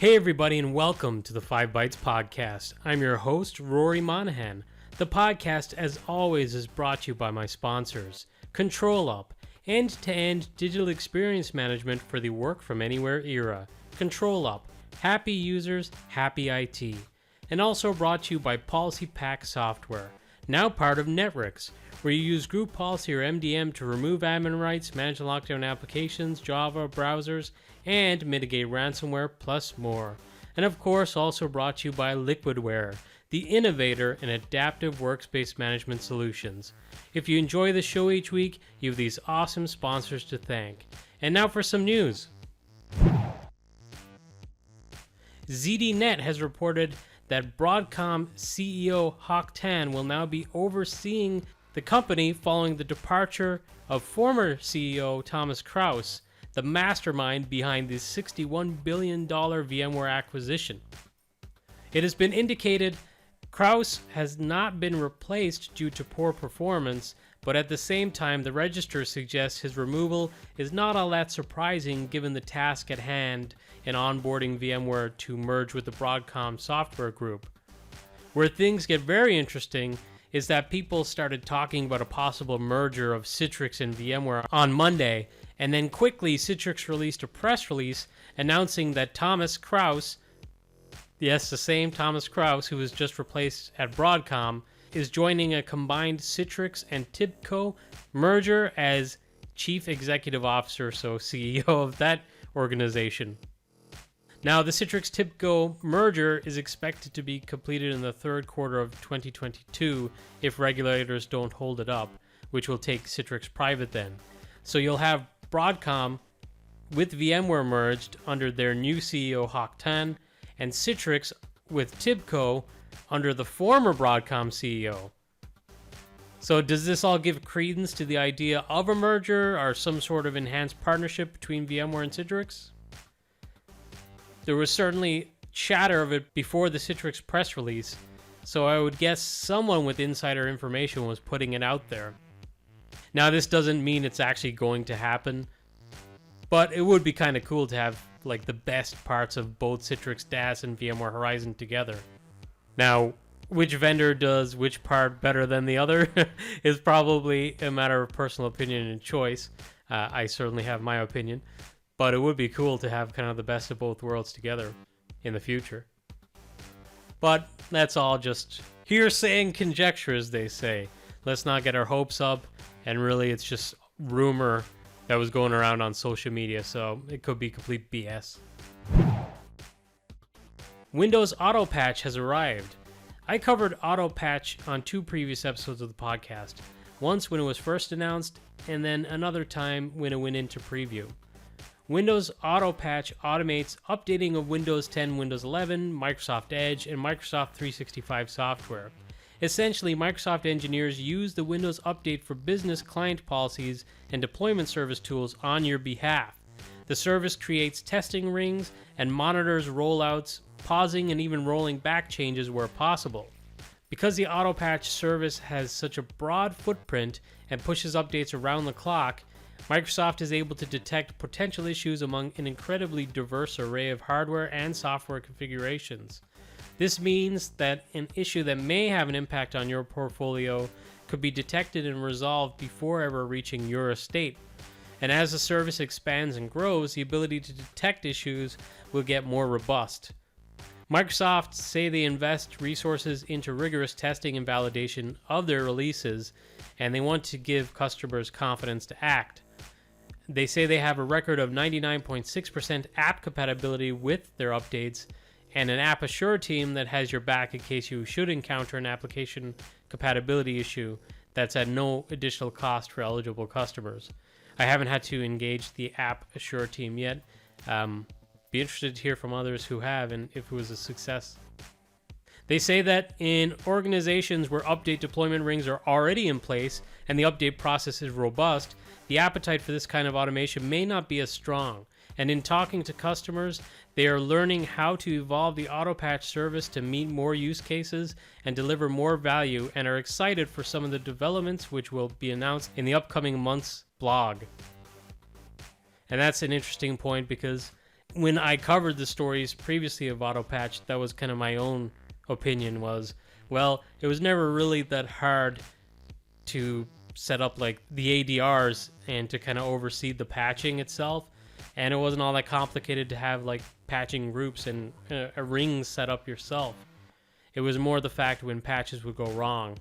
Hey everybody, and welcome to the 5 Bytes Podcast. I'm your host, Rory Monahan. The podcast, as always, is brought to you by my sponsors, ControlUp, end-to-end digital experience management for the work-from-anywhere era. ControlUp, happy users, happy IT. And also brought to you by Policy Pack Software, now part of Networks, where you use group policy or MDM to remove admin rights, manage and lock down applications, Java, browsers, and mitigate ransomware, plus more. And of course, also brought to you by Liquidware, the innovator in adaptive workspace management solutions. If you enjoy the show each week, you have these awesome sponsors to thank. And now for some news. ZDNet has reported that Broadcom CEO Hock Tan will now be overseeing the company following the departure of former CEO Thomas Krause, the mastermind behind the $61 billion VMware acquisition. It has been indicated Krause has not been replaced due to poor performance, but at the same time, the register suggests his removal is not all that surprising given the task at hand in onboarding VMware to merge with the Broadcom software group. Where things get very interesting is that people started talking about a possible merger of Citrix and VMware on Monday, and then quickly Citrix released a press release announcing that Thomas Krause, yes, the same Thomas Krause who was just replaced at Broadcom, is joining a combined Citrix and TIBCO merger as Chief Executive Officer, so CEO of that organization. Now, the Citrix-TIBCO merger is expected to be completed in the third quarter of 2022 if regulators don't hold it up, which will take Citrix private then. So you'll have Broadcom with VMware merged under their new CEO Hock Tan, and Citrix with TIBCO under the former Broadcom CEO. So does this all give credence to the idea of a merger or some sort of enhanced partnership between VMware and Citrix? There was certainly chatter of it before the Citrix press release, so I would guess someone with insider information was putting it out there. Now, this doesn't mean it's actually going to happen, but it would be kind of cool to have like the best parts of both Citrix DAS and VMware Horizon together. Now, which vendor does which part better than the other is probably a matter of personal opinion and choice. I certainly have my opinion. But it would be cool to have kind of the best of both worlds together in the future. But that's all just hearsay and conjecture, as they say. Let's not get our hopes up, and really it's just rumor that was going around on social media, so it could be complete BS. Windows Autopatch has arrived. I covered Autopatch on 2 previous episodes of the podcast. Once when it was first announced, and then another time when it went into preview. Windows Autopatch automates updating of Windows 10, Windows 11, Microsoft Edge, and Microsoft 365 software. Essentially, Microsoft engineers use the Windows Update for Business client policies and deployment service tools on your behalf. The service creates testing rings and monitors rollouts, pausing and even rolling back changes where possible. Because the Autopatch service has such a broad footprint and pushes updates around the clock, Microsoft is able to detect potential issues among an incredibly diverse array of hardware and software configurations. This means that an issue that may have an impact on your portfolio could be detected and resolved before ever reaching your estate. And as the service expands and grows, the ability to detect issues will get more robust. Microsoft say they invest resources into rigorous testing and validation of their releases, and they want to give customers confidence to act. They say they have a record of 99.6% app compatibility with their updates, and an App Assure team that has your back in case you should encounter an application compatibility issue that's at no additional cost for eligible customers. I haven't had to engage the App Assure team yet. Be interested to hear from others who have and if it was a success. They say that in organizations where update deployment rings are already in place and the update process is robust, the appetite for this kind of automation may not be as strong. And in talking to customers, they are learning how to evolve the Autopatch service to meet more use cases and deliver more value, and are excited for some of the developments which will be announced in the upcoming month's blog. And that's an interesting point because when I covered the stories previously of Autopatch, that was kind of my own opinion was, well, it was never really that hard to set up like the ADRs and to kind of oversee the patching itself. And it wasn't all that complicated to have like patching groups and a ring set up yourself. It was more the fact when patches would go wrong.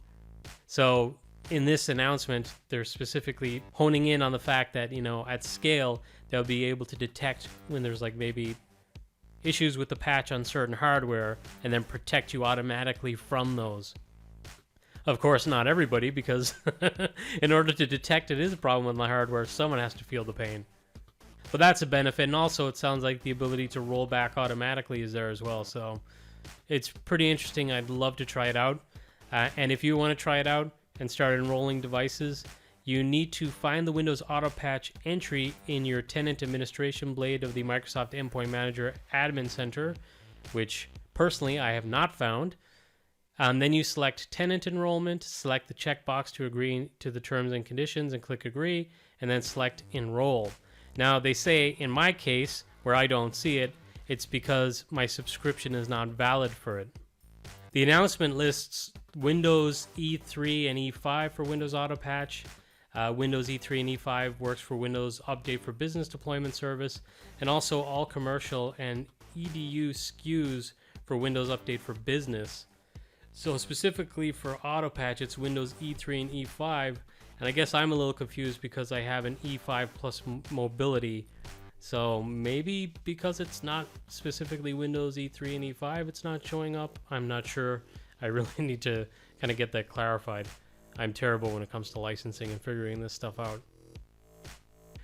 So in this announcement, they're specifically honing in on the fact that, you know, at scale, they'll be able to detect when there's like maybe issues with the patch on certain hardware and then protect you automatically from those. Of course, not everybody, because in order to detect it is a problem with my hardware, someone has to feel the pain. But that's a benefit, and also it sounds like the ability to roll back automatically is there as well, so it's pretty interesting. I'd love to try it out. And if you want to try it out and start enrolling devices, you need to find the Windows Autopatch entry in your tenant administration blade of the Microsoft Endpoint Manager Admin Center, which personally I have not found. Then you select tenant enrollment, select the checkbox to agree to the terms and conditions and click agree, and then select enroll. Now they say in my case, where I don't see it, it's because my subscription is not valid for it. The announcement lists Windows E3 and E5 for Windows Autopatch. Windows E3 and E5 works for Windows Update for Business Deployment Service, and also all commercial and EDU SKUs for Windows Update for Business. So specifically for Autopatch, it's Windows E3 and E5, and I guess I'm a little confused because I have an E5 plus mobility. So maybe because it's not specifically Windows E3 and E5, it's not showing up. I'm not sure. I really need to kind of get that clarified. I'm terrible when it comes to licensing and figuring this stuff out.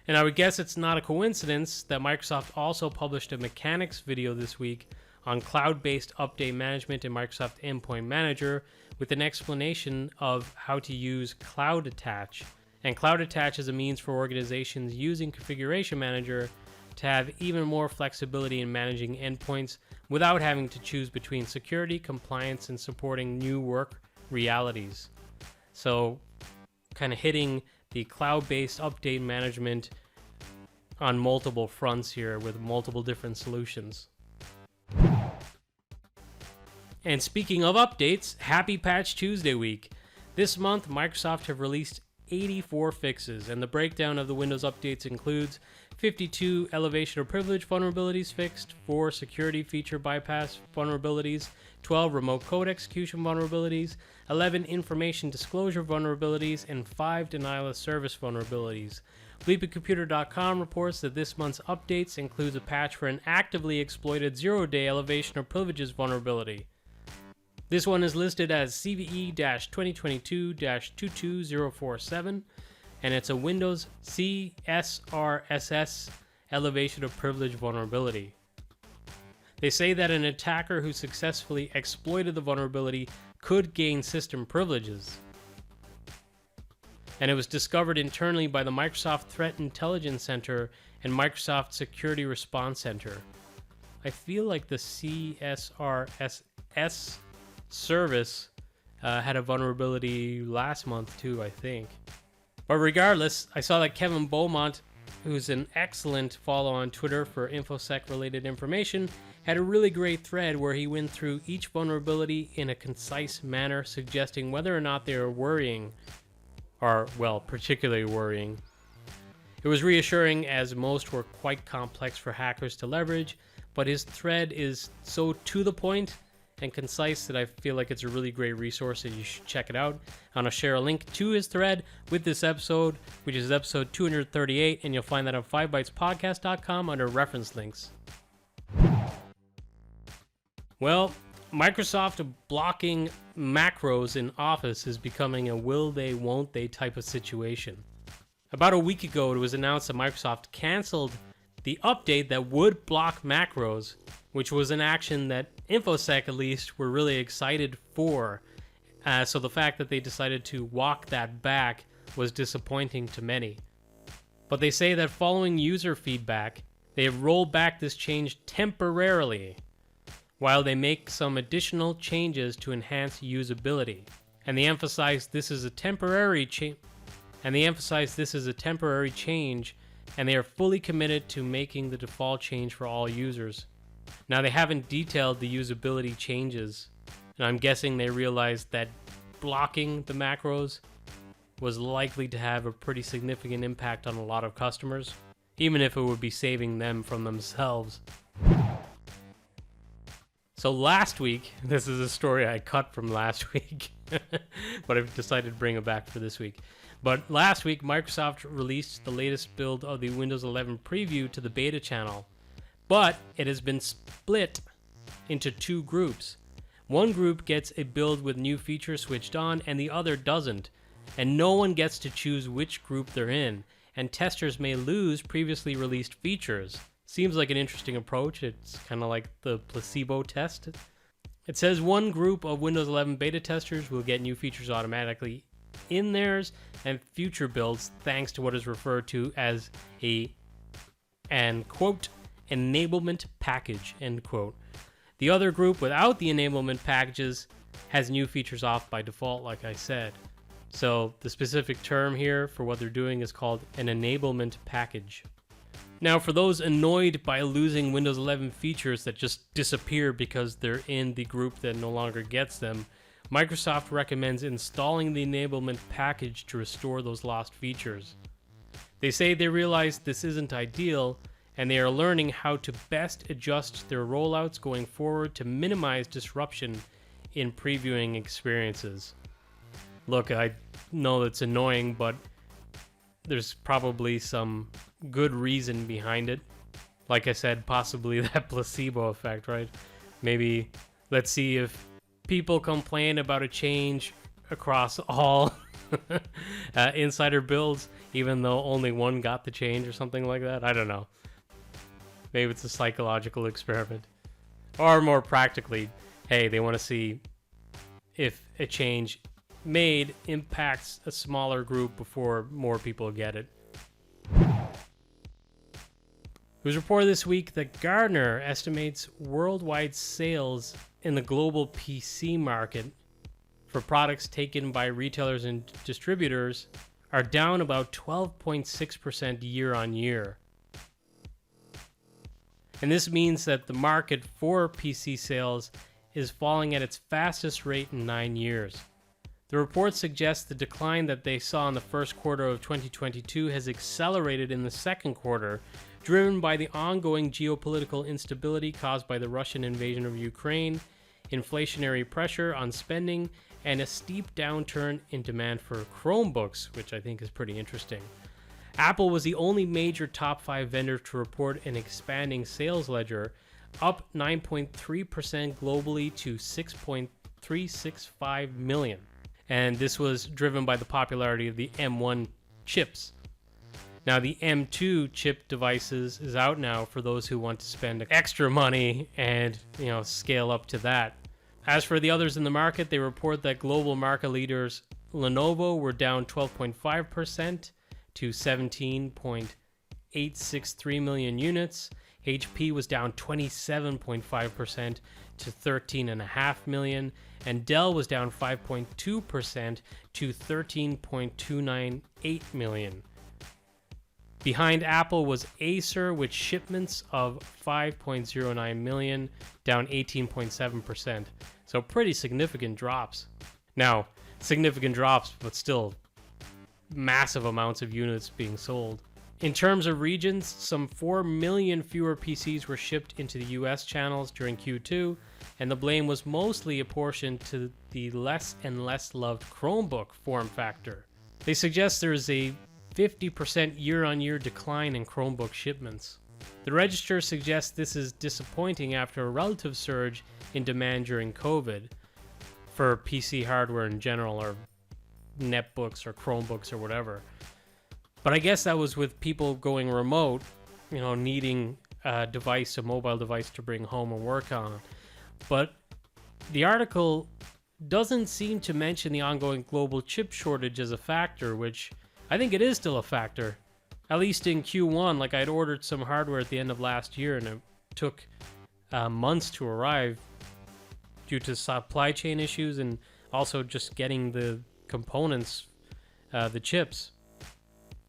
And I would guess it's not a coincidence that Microsoft also published a mechanics video this week on cloud-based update management in Microsoft Endpoint Manager with an explanation of how to use Cloud Attach. And Cloud Attach is a means for organizations using Configuration Manager to have even more flexibility in managing endpoints without having to choose between security, compliance, and supporting new work realities. So kind of hitting the cloud-based update management on multiple fronts here with multiple different solutions. And speaking of updates, happy Patch Tuesday week. This month, Microsoft have released 84 fixes, and the breakdown of the Windows updates includes 52 elevation of privilege vulnerabilities fixed, 4 security feature bypass vulnerabilities, 12 remote code execution vulnerabilities, 11 information disclosure vulnerabilities, and 5 denial of service vulnerabilities. BleepingComputer.com reports that this month's updates includes a patch for an actively exploited zero-day elevation of privileges vulnerability. This one is listed as CVE-2022-22047, and it's a Windows CSRSS elevation of privilege vulnerability. They say that an attacker who successfully exploited the vulnerability could gain system privileges. And it was discovered internally by the Microsoft Threat Intelligence Center and Microsoft Security Response Center. I feel like the CSRSS service had a vulnerability last month too, I think. But regardless, I saw that Kevin Beaumont, who's an excellent follow on Twitter for InfoSec related information, had a really great thread where he went through each vulnerability in a concise manner, suggesting whether or not they were worrying, or, well, particularly worrying. It was reassuring as most were quite complex for hackers to leverage, but his thread is so to the point and concise that I feel like it's a really great resource and you should check it out. I'm going to share a link to his thread with this episode, which is episode 238, and you'll find that on 5bytespodcast.com under reference links. Well, Microsoft blocking macros in Office is becoming a will they, won't they type of situation. About a week ago, it was announced that Microsoft canceled the update that would block macros, which was an action that InfoSec at least were really excited for. So the fact that they decided to walk that back was disappointing to many. But they say that following user feedback, they have rolled back this change temporarily, while they make some additional changes to enhance usability. And they emphasize this is a temporary change and they are fully committed to making the default change for all users. Now, they haven't detailed the usability changes, and I'm guessing they realized that blocking the macros was likely to have a pretty significant impact on a lot of customers, even if it would be saving them from themselves. So last week, this is a story I cut from last week, but I've decided to bring it back for this week. But last week, Microsoft released the latest build of the Windows 11 preview to the beta channel, but it has been split into two groups. One group gets a build with new features switched on, and the other doesn't, and no one gets to choose which group they're in, and testers may lose previously released features. Seems like an interesting approach. It's kind of like the placebo test. It says one group of Windows 11 beta testers will get new features automatically in theirs and future builds thanks to what is referred to as an quote enablement package, end quote. The other group without the enablement packages has new features off by default, like I said. So the specific term here for what they're doing is called an enablement package. Now, for those annoyed by losing Windows 11 features that just disappear because they're in the group that no longer gets them, Microsoft recommends installing the enablement package to restore those lost features. They say they realize this isn't ideal, and they are learning how to best adjust their rollouts going forward to minimize disruption in previewing experiences. Look, I know it's annoying, but there's probably some good reason behind it. Like I said, possibly that placebo effect, right? Maybe let's see if people complain about a change across all insider builds, even though only one got the change or something like that. I don't know. Maybe it's a psychological experiment. Or more practically, hey, they want to see if a change made impacts a smaller group before more people get it. It was reported this week that Gartner estimates worldwide sales in the global PC market for products taken by retailers and distributors are down about 12.6% year on year. And this means that the market for PC sales is falling at its fastest rate in 9 years. The report suggests the decline that they saw in the first quarter of 2022 has accelerated in the second quarter, driven by the ongoing geopolitical instability caused by the Russian invasion of Ukraine, inflationary pressure on spending, and a steep downturn in demand for Chromebooks, which I think is pretty interesting. Apple was the only major top 5 vendor to report an expanding sales ledger, up 9.3% globally to 6.365 million. And this was driven by the popularity of the M1 chips. Now, the M2 chip devices is out now for those who want to spend extra money and, scale up to that. As for the others in the market, they report that global market leaders Lenovo were down 12.5% to 17.863 million units. HP was down 27.5% to 13.5 million, and Dell was down 5.2% to 13.298 million. Behind Apple was Acer with shipments of 5.09 million, down 18.7%. So pretty significant drops. Now, significant drops, but still massive amounts of units being sold. In terms of regions, some 4 million fewer PCs were shipped into the US channels during Q2, and the blame was mostly apportioned to the less and less loved Chromebook form factor. They suggest there is a 50% year-on-year decline in Chromebook shipments. The Register suggests this is disappointing after a relative surge in demand during COVID for PC hardware in general, or netbooks or Chromebooks or whatever. But I guess that was with people going remote, needing a mobile device to bring home and work on. But the article doesn't seem to mention the ongoing global chip shortage as a factor, which I think it is still a factor. At least in Q1, like I'd ordered some hardware at the end of last year and it took months to arrive due to supply chain issues and also just getting the components, the chips.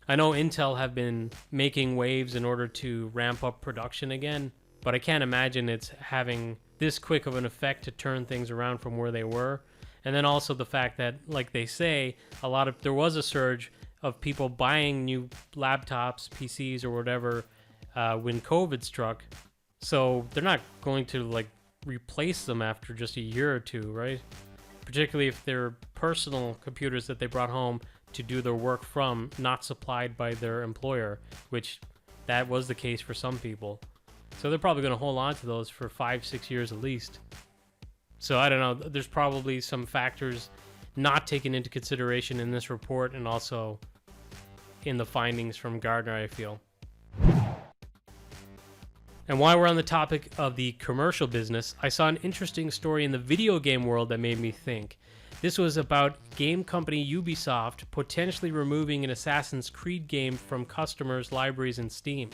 I know Intel have been making waves in order to ramp up production again, but I can't imagine it's having this quick of an effect to turn things around from where they were. And then also the fact that, like they say, there was a surge of people buying new laptops, PCs, or whatever when COVID struck. So they're not going to like replace them after just a year or two, right? Particularly if they're personal computers that they brought home to do their work from, not supplied by their employer, which that was the case for some people. So they're probably going to hold on to those for 5-6 years at least. So I don't know, there's probably some factors not taken into consideration in this report and also in the findings from Gartner, I feel. And while we're on the topic of the commercial business, I saw an interesting story in the video game world that made me think. This was about game company Ubisoft potentially removing an Assassin's Creed game from customers' libraries in Steam,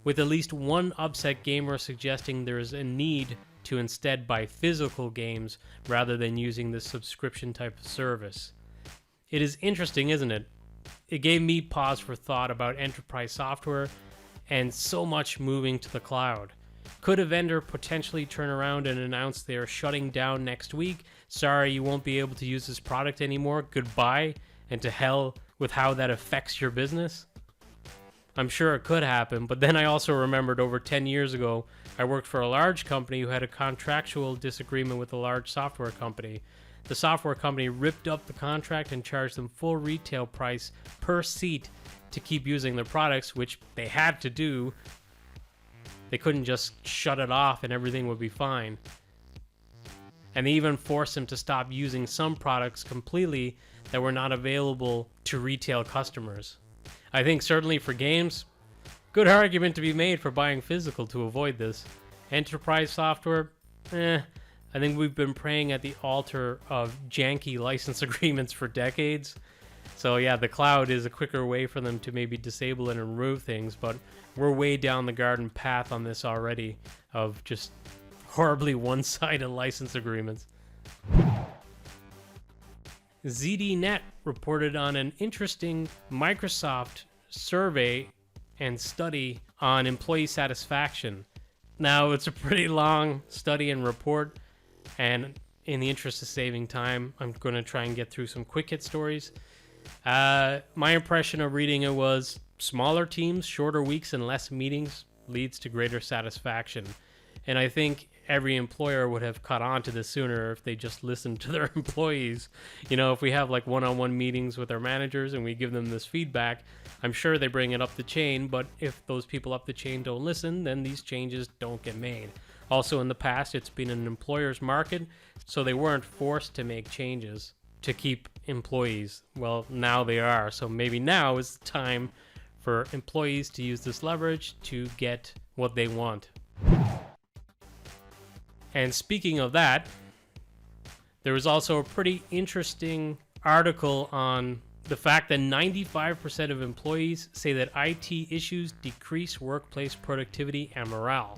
with at least one upset gamer suggesting there is a need to instead buy physical games rather than using this subscription type of service. It is interesting, isn't it? It gave me pause for thought about enterprise software and so much moving to the cloud. Could a vendor potentially turn around and announce they are shutting down next week? Sorry, you won't be able to use this product anymore. Goodbye, and to hell with how that affects your business? I'm sure it could happen, but then I also remembered over 10 years ago, I worked for a large company who had a contractual disagreement with a large software company. The software company ripped up the contract and charged them full retail price per seat to keep using their products, which they had to do. They couldn't just shut it off and everything would be fine. And they even forced them to stop using some products completely that were not available to retail customers. I think certainly for games, good argument to be made for buying physical to avoid this. Enterprise software, I think we've been praying at the altar of janky license agreements for decades. So yeah, the cloud is a quicker way for them to maybe disable and remove things, but we're way down the garden path on this already of just horribly one-sided license agreements. ZDNet reported on an interesting Microsoft survey and study on employee satisfaction. Now, it's a pretty long study and report, and in the interest of saving time, I'm going to try and get through some quick hit stories. My impression of reading it was smaller teams, shorter weeks, and less meetings leads to greater satisfaction. And I think every employer would have caught on to this sooner if they just listened to their employees. You know, if we have like one-on-one meetings with our managers and we give them this feedback, I'm sure they bring it up the chain, but if those people up the chain don't listen, then these changes don't get made. Also, in the past, it's been an employer's market, so they weren't forced to make changes to keep employees. Well, now they are, so maybe now is the time for employees to use this leverage to get what they want. And speaking of that, there was also a pretty interesting article on the fact that 95% of employees say that IT issues decrease workplace productivity and morale,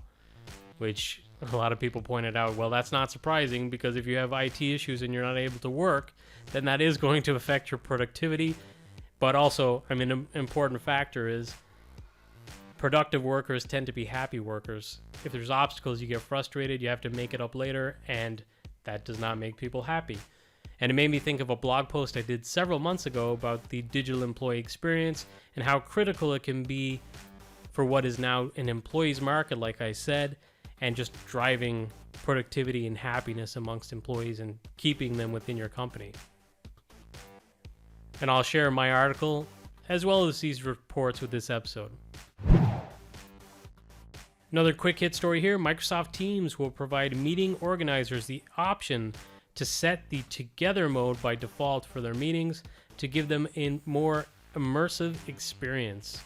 which a lot of people pointed out, well, that's not surprising because if you have IT issues and you're not able to work, then that is going to affect your productivity. But also, I mean, an important factor is productive workers tend to be happy workers. If there's obstacles, you get frustrated, you have to make it up later, and that does not make people happy. And it made me think of a blog post I did several months ago about the digital employee experience and how critical it can be for what is now an employee's market, like I said, and just driving productivity and happiness amongst employees and keeping them within your company. And I'll share my article as well as these reports with this episode. Another quick hit story here. Microsoft Teams will provide meeting organizers the option to set the together mode by default for their meetings to give them a more immersive experience.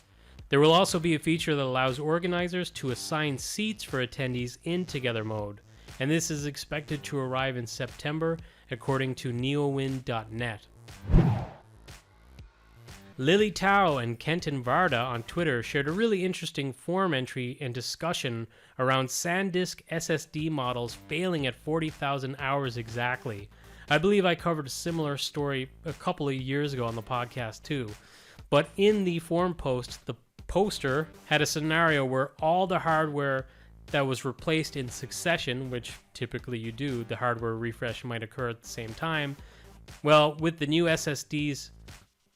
There will also be a feature that allows organizers to assign seats for attendees in together mode, and this is expected to arrive in September, according to neowin.net. Lily Tao and Kenton Varda on Twitter shared a really interesting forum entry and discussion around SanDisk SSD models failing at 40,000 hours exactly. I believe I covered a similar story a couple of years ago on the podcast too. But in the forum post, the poster had a scenario where all the hardware that was replaced in succession, which typically you do, the hardware refresh might occur at the same time. Well, with the new SSDs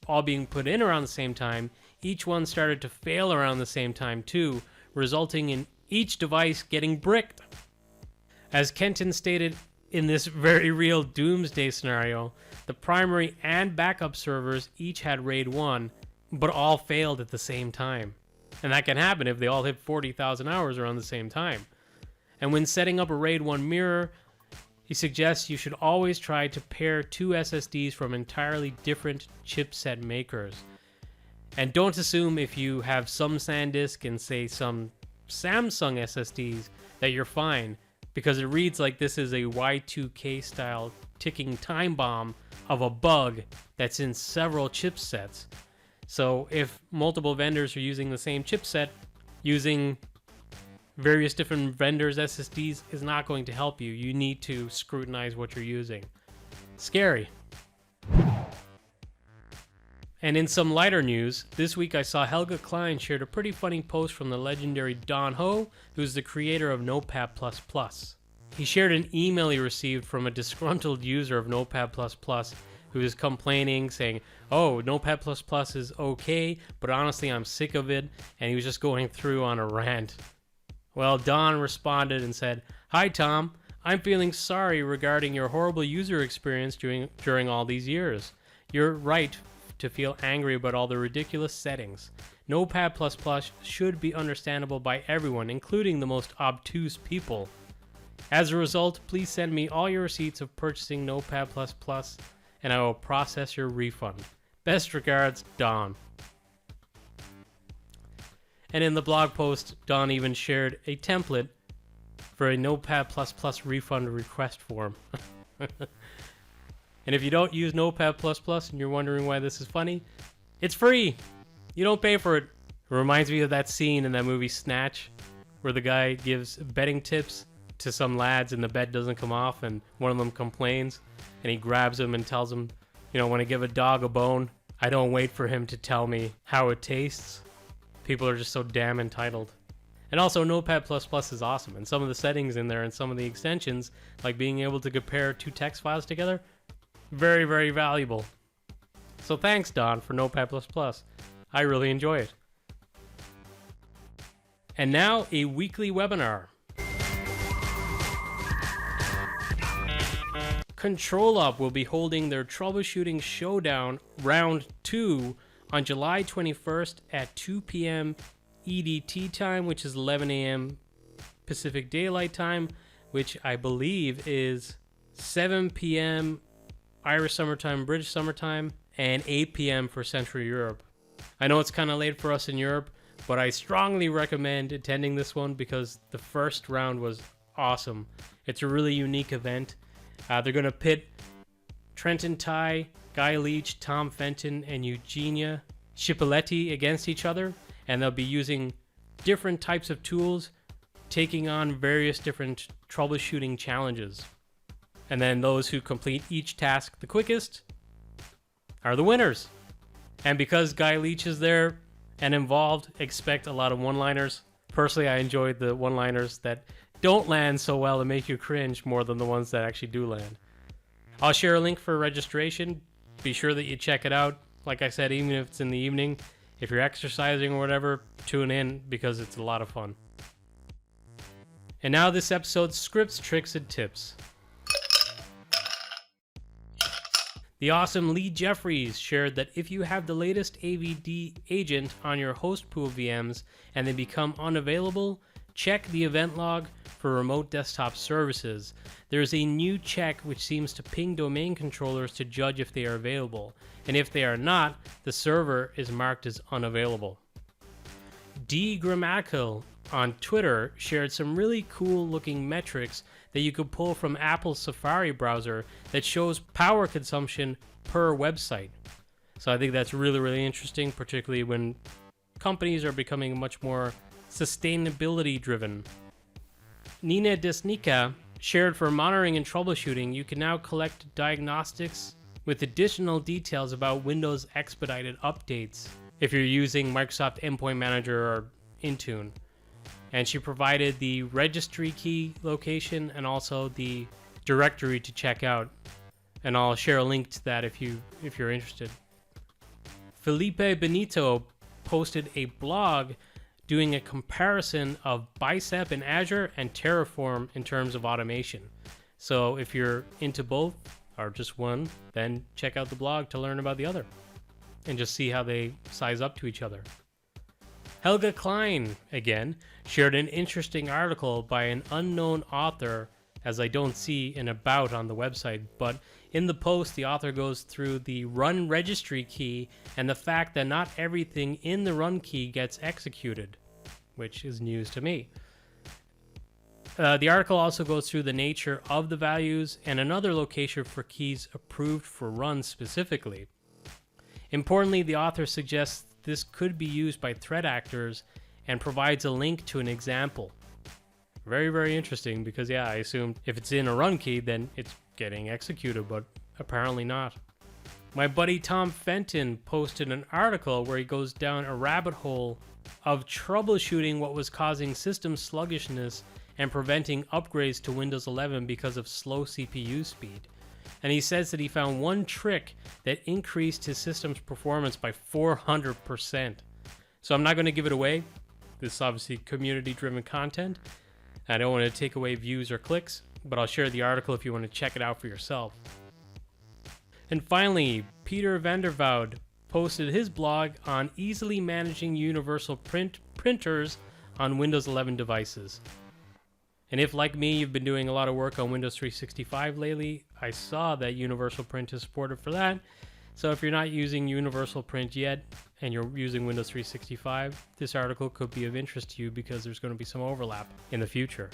all being put in around the same time, each one started to fail around the same time too, resulting in each device getting bricked. As Kenton stated, in this very real doomsday scenario, the primary and backup servers each had RAID 1, but all failed at the same time. And that can happen if they all hit 40,000 hours around the same time. And when setting up a RAID 1 mirror, he suggests you should always try to pair two SSDs from entirely different chipset makers. And don't assume if you have some SanDisk and say some Samsung SSDs that you're fine, because it reads like this is a Y2K style ticking time bomb of a bug that's in several chipsets. So if multiple vendors are using the same chipset, using various different vendors' SSDs is not going to help you. You need to scrutinize what you're using. Scary. And in some lighter news, this week I saw Helga Klein shared a pretty funny post from the legendary Don Ho, who's the creator of Notepad++. He shared an email he received from a disgruntled user of Notepad++ who was complaining, saying, oh, Notepad++ is okay, but honestly I'm sick of it, and he was just going through on a rant. Well, Don responded and said, hi Tom, I'm feeling sorry regarding your horrible user experience during all these years. You're right to feel angry about all the ridiculous settings. Notepad++ should be understandable by everyone, including the most obtuse people. As a result, please send me all your receipts of purchasing Notepad++, and I will process your refund. Best regards, Don. And in the blog post, Don even shared a template for a Notepad++ refund request form. And if you don't use Notepad++ and you're wondering why this is funny, it's free. You don't pay for it. It reminds me of that scene in that movie Snatch, where the guy gives betting tips to some lads and the bet doesn't come off, and one of them complains, and he grabs him and tells him, when I give a dog a bone, I don't wait for him to tell me how it tastes. People are just so damn entitled. And also, Notepad++ is awesome, and some of the settings in there and some of the extensions, like being able to compare two text files together, very, very valuable. So thanks, Don, for Notepad++. I really enjoy it. And now, a weekly webinar. ControlUp will be holding their Troubleshooting Showdown Round 2 on July 21st at 2 p.m. EDT time, which is 11 a.m. Pacific Daylight Time, which I believe is 7 p.m. Irish Summertime, British Summertime, and 8 p.m. for Central Europe. I know it's kind of late for us in Europe, but I strongly recommend attending this one because the first round was awesome. It's a really unique event. They're going to pit Trenton Ty, Guy Leach, Tom Fenton, and Eugenia Cipoletti against each other, and they'll be using different types of tools, taking on various different troubleshooting challenges. And then those who complete each task the quickest are the winners. And because Guy Leach is there and involved, expect a lot of one-liners. Personally, I enjoyed the one-liners that don't land so well and make you cringe more than the ones that actually do land. I'll share a link for registration. Be sure that you check it out. Like I said, even if it's in the evening, if you're exercising or whatever, tune in because it's a lot of fun. And now this episode's scripts, tricks, and tips. The awesome Lee Jeffries shared that if you have the latest AVD agent on your host pool VMs and they become unavailable, check the event log for remote desktop services. There's a new check which seems to ping domain controllers to judge if they are available, and if they are not, the server is marked as unavailable. D Grammatical on Twitter shared some really cool looking metrics that you could pull from Apple's Safari browser that shows power consumption per website. So I think that's really, really interesting, particularly when companies are becoming much more sustainability driven. Nina Desnica shared for monitoring and troubleshooting, you can now collect diagnostics with additional details about Windows expedited updates. if you're using Microsoft Endpoint Manager or Intune. And she provided the registry key location and also the directory to check out. And I'll share a link to that if you're interested. Felipe Benito posted a blog doing a comparison of Bicep in Azure and Terraform in terms of automation. So if you're into both or just one, then check out the blog to learn about the other and just see how they size up to each other. Helga Klein, again, shared an interesting article by an unknown author, as I don't see an about on the website, but in the post, the author goes through the run registry key and the fact that not everything in the run key gets executed, which is news to me. The article also goes through the nature of the values and another location for keys approved for run specifically. Importantly, the author suggests this could be used by threat actors and provides a link to an example. Very, very interesting because, yeah, I assumed if it's in a run key, then it's getting executed, but apparently not. My buddy Tom Fenton posted an article where he goes down a rabbit hole of troubleshooting what was causing system sluggishness and preventing upgrades to Windows 11 because of slow CPU speed. And he says that he found one trick that increased his system's performance by 400%. So I'm not going to give it away. This is obviously community-driven content. I don't want to take away views or clicks, but I'll share the article if you want to check it out for yourself. And finally, Peter Vandervoud posted his blog on easily managing universal printers on Windows 11 devices. And if, like me, you've been doing a lot of work on Windows 365 lately, I saw that Universal Print is supported for that. So if you're not using Universal Print yet and you're using Windows 365, this article could be of interest to you because there's going to be some overlap in the future.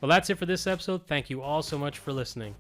Well, that's it for this episode. Thank you all so much for listening.